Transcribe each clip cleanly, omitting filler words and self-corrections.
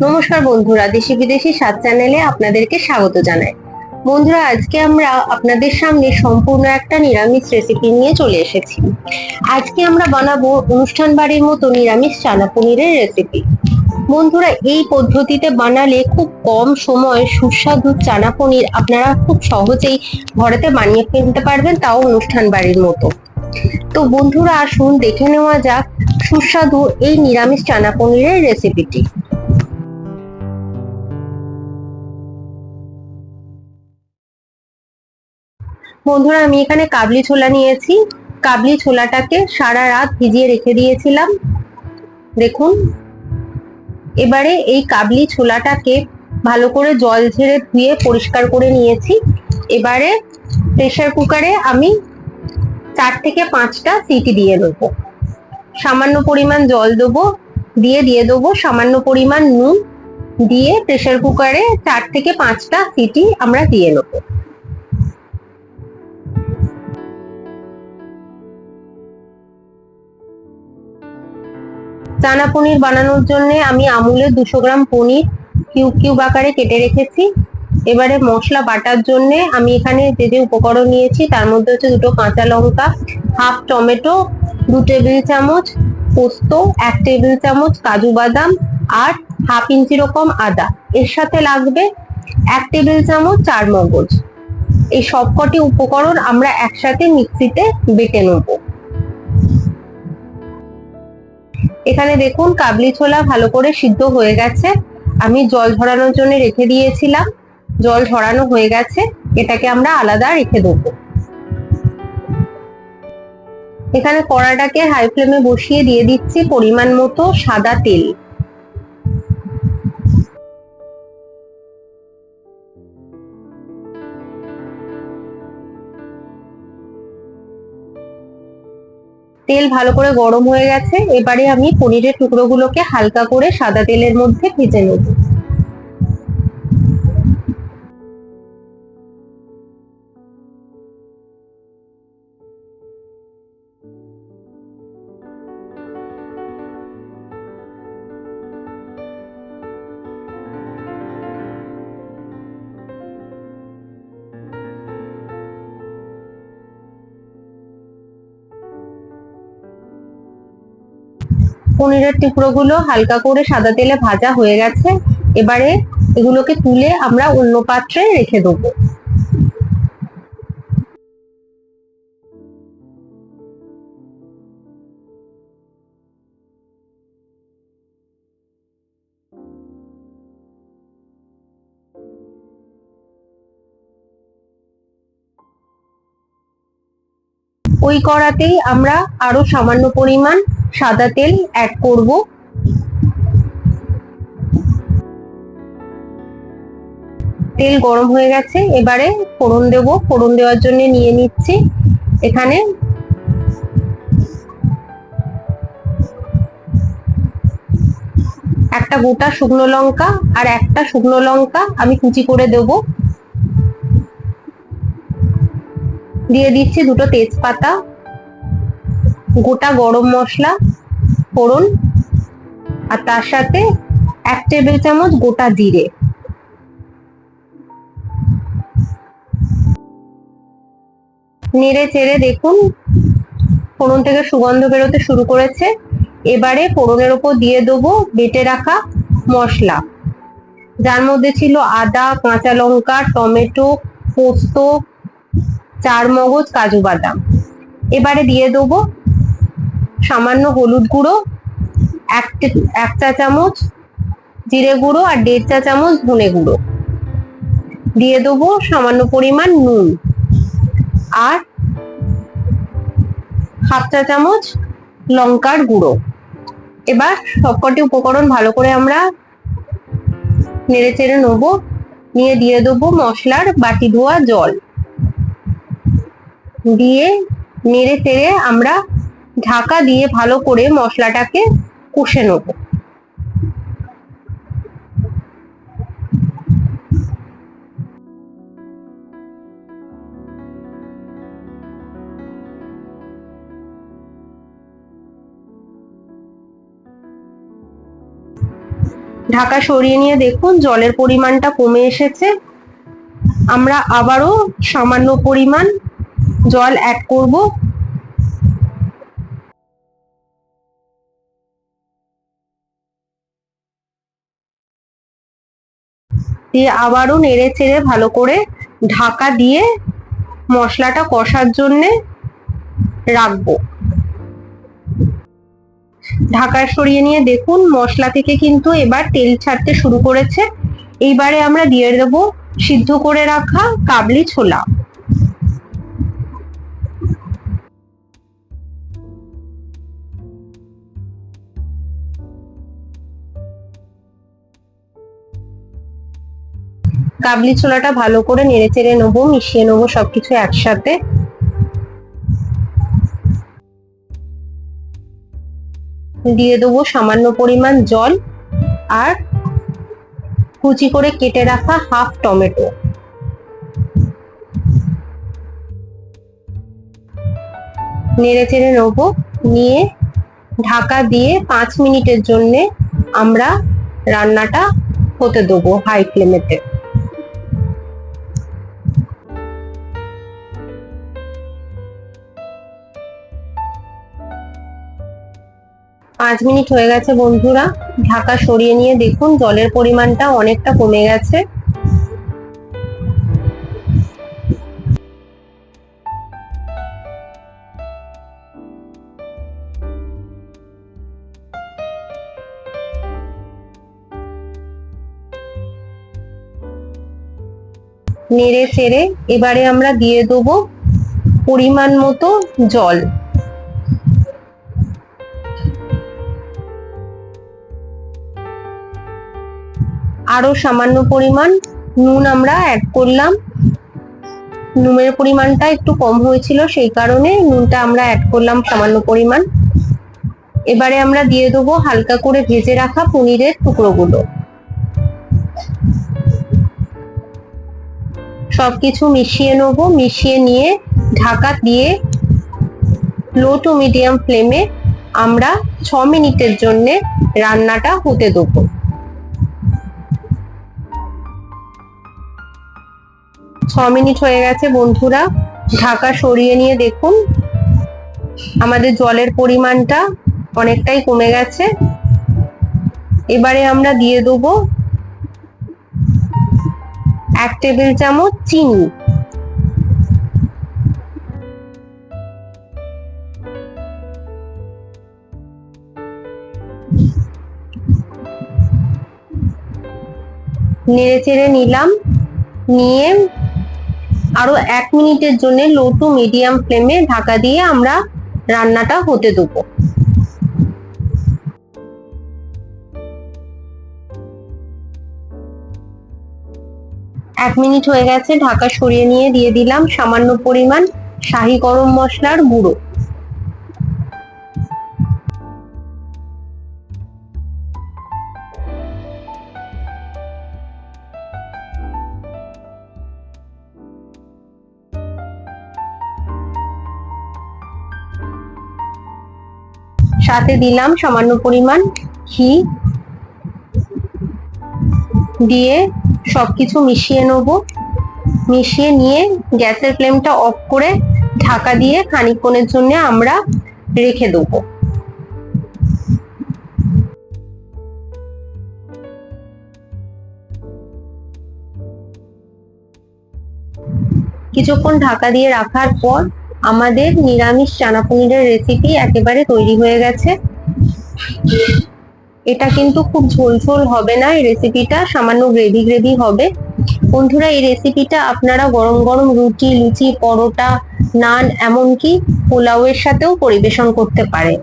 নমস্কার বন্ধুরা, দেশি বিদেশি স্বাদ চ্যানেলে আপনাদেরকে স্বাগত জানাই। বন্ধুরা, আজকে আমরা আপনাদের সামনে সম্পূর্ণ একটা নিরামিষ রেসিপি নিয়ে চলে এসেছি। আজকে আমরা বানাবো অনুষ্ঠান বাড়ির মতো নিরামিষ চানা পনিরের রেসিপি। বন্ধুরা, এই পদ্ধতিতে বানালে খুব কম সময়ে সুস্বাদু চানা পনির আপনারা খুব সহজেই ঘরেতে বানিয়ে ফেলতে পারবেন, তাও অনুষ্ঠান বাড়ির মতো। তো বন্ধুরা, আসুন দেখে নেওয়া যাক সুস্বাদু এই নিরামিষ চানা পনিরের রেসিপিটি। বন্ধুরা, আমি এখানে কাবলি ছোলা নিয়েছি। কাবলি ছোলাটাকে সারা রাত ভিজিয়ে রেখে দিয়েছিলাম। দেখুন, এবারে এই কাবলি ছোলাটাকে ভালো করে জল ঝেড়ে ধুয়ে পরিষ্কার করে নিয়েছি। এবারে প্রেসার কুকারে আমি 4 থেকে 5টা সিটি দিয়ে নেব। সামান্য পরিমাণ জল দেবো, দিয়ে দেবো সামান্য পরিমাণ নুন, দিয়ে প্রেসার কুকারে 4 থেকে 5টা সিটি আমরা দিয়ে নেব। চানা পনির বানানোর জন্য আমি আমুলের 200 গ্রাম পনির কিউব কিউব আকারে কেটে রেখেছি। এবারে মশলা বাটার জন্য আমি এখানে যে উপকরণ নিয়েছি তার মধ্যে হচ্ছে 2টো কাঁচা লঙ্কা, হাফ টমেটো, 2 টেবিল চামচ পোস্ত, 1 টেবিল চামচ কাজু বাদাম আর হাফ ইঞ্চি রকম আদা। এর সাথে লাগবে 1 টেবিল চামচ চারমগজ। এই সবকটি উপকরণ আমরা একসাথে মিক্সিতে বেটে নেব। এখানে দেখুন, কাবলি ছোলা ভালো করে সিদ্ধ হয়ে গেছে। আমি জল ঝরানোর জন্য রেখে দিয়েছিলাম। জল ঝরানো হয়ে গেছে, এটাকে আমরা আলাদা রেখে দেবো। এখানে কড়াটাকে হাই ফ্লেমে বসিয়ে দিয়ে দিচ্ছি পরিমাণ মতো সাদা তেল। তেল ভালো করে গরম হয়ে গেছে। এবারে আমি পনিরের টুকরোগুলোকে হালকা করে সাদা তেলের মধ্যে ভেজে নেব। পনিরের টুকরোগুলো হালকা করে সাদা তেলে ভাজা হয়ে গেছে। এবারে এগুলোকে তুলে আমরা অন্য পাত্রে রেখে দেবো। ওই কড়াতেই আমরা আরো সামান্য পরিমাণ সাদা তেল অ্যাড করব। তেল গরম হয়ে গেছে, এবারে ফোড়ন দেব। ফোড়ন দেওয়ার জন্য নিয়ে নিচ্ছি এখানে একটা গোটা শুকনো লঙ্কা আর একটা শুকনো লঙ্কা আমি কুচি করে দেব। দিয়ে দিচ্ছি 2টো তেজপাতা, গোটা গরম মশলা ফোড়ন, আর তার সাথে 1 টেবিল চামচ গোটা জিরে। নেড়ে চেড়ে দেখুন ফোড়ন থেকে সুগন্ধ বেরোতে শুরু করেছে। এবারে ফোড়নের ওপর দিয়ে দেবো বেটে রাখা মশলা, যার মধ্যে ছিল আদা, কাঁচা লঙ্কা, টমেটো, পোস্ত, চারমগজ, কাজু বাদাম। এবারে দিয়ে দেবো সামান্য হলুদ গুঁড়ো, এক চা চামচ জিরে গুঁড়ো আর 1.5 চা চামচ ধনে গুঁড়ো। দিয়ে দেবো সামান্য পরিমাণ নুন আর হাফ চা চামচ লঙ্কার গুঁড়ো। এবার সবকটি উপকরণ ভালো করে আমরা নেড়ে চেড়ে নেব। নিয়ে দিয়ে দেবো মশলার বাটি ধোয়া জল, দিয়ে নেড়ে চেড়ে আমরা ঢাকা দিয়ে ভালো করে মশলাটাকে কষে নেব। ঢাকা সরিয়ে নিয়ে দেখুন জলের পরিমাণটা কমে এসেছে। আমরা আবারও সামান্য পরিমাণ জল অ্যাড করব। দিয়ে আবারও নেড়ে চেড়ে ভালো করে ঢাকা দিয়ে মশলাটা কষার জন্য রাখবো। ঢাকা সরিয়ে নিয়ে দেখুন মশলা থেকে কিন্তু এবার তেল ছাড়তে শুরু করেছে। এইবারে আমরা দিয়ে দেব সিদ্ধ করে রাখা কাবলি ছোলা। কাবলি ছোলাটা ভালো করে নেড়ে চেড়ে নেবো, মিশিয়ে নেবো সবকিছু একসাথে। দিয়ে দেবো সামান্য পরিমাণ জল আর কুচি করে কেটে রাখা হাফ টমেটো। নেড়ে চেড়ে নেবো, নিয়ে ঢাকা দিয়ে 5 মিনিটের জন্য আমরা রান্নাটা হতে দেবো হাই ফ্লেমেতে। 5 মিনিট হয়ে গেছে বন্ধুরা। ঢাকা সরিয়ে নিয়ে দেখুন জলের পরিমাণটা অনেকটা কমে গেছে। নেড়ে চেড়ে এবারে আমরা দিয়ে দেবো পরিমাণ মতো জল। আরো সামান্য পরিমাণ নুন আমরা অ্যাড করলাম। নুনের পরিমাণটা একটু কম হয়েছিল, সেই কারণে নুনটা আমরা অ্যাড করলাম সামান্য পরিমাণ। এবারে আমরা দিয়ে দেবো হালকা করে ভেজে রাখা পনিরের টুকরোগুলো। সবকিছু মিশিয়ে নেবো, মিশিয়ে নিয়ে ঢাকা দিয়ে লো টু মিডিয়াম ফ্লেমে আমরা 6 মিনিটের জন্য রান্নাটা হতে দেবো। 6 মিনিট হয়ে গেছে বন্ধুরা। ঢাকা সরিয়ে নিয়ে দেখুন আমাদের জলের পরিমাণটা অনেকটাই কমে গেছে। এবারে আমরা দিয়ে দেবো 1 টেবিল চামচ চিনি। নেড়ে চেড়ে নিলাম, নিয়ে আরো 1 মিনিটের জন্য লো টু মিডিয়াম ফ্লেমে ঢাকা দিয়ে আমরা রান্নাটা হতে দেবো। 1 মিনিট হয়ে গেছে। ঢাকা সরিয়ে নিয়ে দিয়ে দিলাম সামান্য পরিমাণ শাহি গরম মশলার গুঁড়ো। সাথে দিলাম সামান্য পরিমাণ ঘি। দিয়ে সবকিছু মিশিয়ে নেবো। মিশিয়ে নিয়ে গ্যাসের ফ্লেমটা অফ করে ঢাকা দিয়ে খানিকক্ষণের জন্য আমরা রেখে দেবো। কিছুক্ষণ ঢাকা দিয়ে রাখার পর আমাদের নিরামিষ চানা পনিরের রেসিপি একেবারে তৈরি হয়ে গেছে। এটা কিন্তু খুব ঝোল ঝোল হবে না, এই রেসিপিটা সামান্য গ্রেভি গ্রেভি হবে। বন্ধুরা এই রেসিপিটা আপনারা গরম গরম রুটি, লুচি, পরোটা, নান, এমনকি পোলাওয়ের সাথেও পরিবেশন করতে পারেন।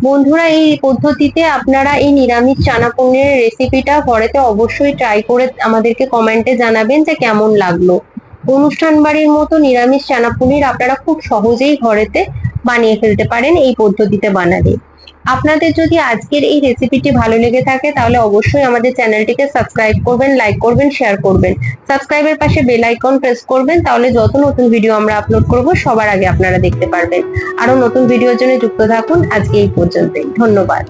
বন্ধুরা এই পদ্ধতিতে আপনারা এই নিরামিষ চানা পনিরের রেসিপিটা ঘরেতে অবশ্যই ট্রাই করে আমাদেরকে কমেন্টে জানাবেন যে কেমন লাগলো। অনুষ্ঠান বাড়ির মতো নিরামিষ চানা পনির আপনারা খুব সহজেই ঘরেতে বানিয়ে ফেলতে পারেন এই পদ্ধতিতে বানালে। আপনাদের যদি আজকের এই রেসিপিটি ভালো লেগে থাকে তাহলে অবশ্যই আমাদের চ্যানেলটিকে সাবস্ক্রাইব করবেন, লাইক করবেন, শেয়ার করবেন। সাবস্ক্রাইবের পাশে বেল আইকন প্রেস করবেন, তাহলে যত নতুন ভিডিও আমরা আপলোড করব সবার আগে আপনারা দেখতে পারবেন। আরো নতুন ভিডিওর জন্য যুক্ত থাকুন। আজকে এই পর্যন্তই, ধন্যবাদ।